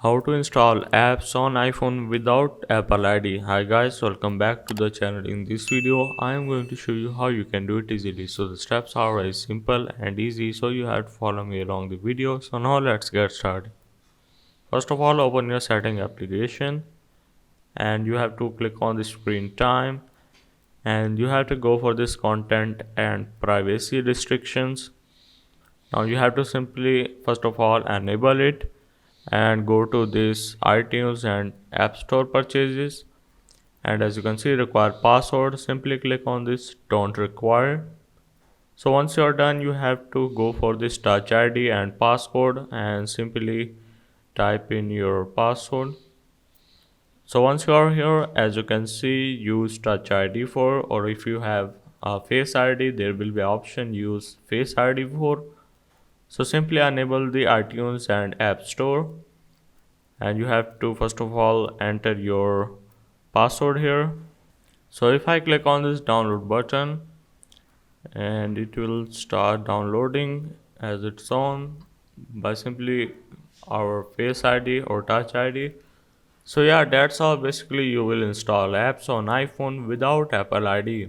How to install apps on iPhone without Apple ID. Hi guys, welcome back to the channel. In this video, I am going to show you how you can do it easily. So the steps are very simple and easy, so you have to follow me along the video. So now let's get started. First of all, open your setting application and you have to click on the screen time and you have to go for this content and privacy restrictions. Now you have to simply first of all enable it and go to this iTunes and App Store purchases, and as you can see require password. Simply click on this don't require. So once you're done, you have to go for this touch ID and passcode and simply type in your password. So once you are here, as you can see, use touch ID for, or if you have a face ID, there will be option use face ID for. So simply enable the iTunes and App Store and you have to first of all enter your password here. So if I click on this download button and it will start downloading as it's on by simply our face ID or touch ID. So yeah, that's how basically you will install apps on iPhone without Apple ID.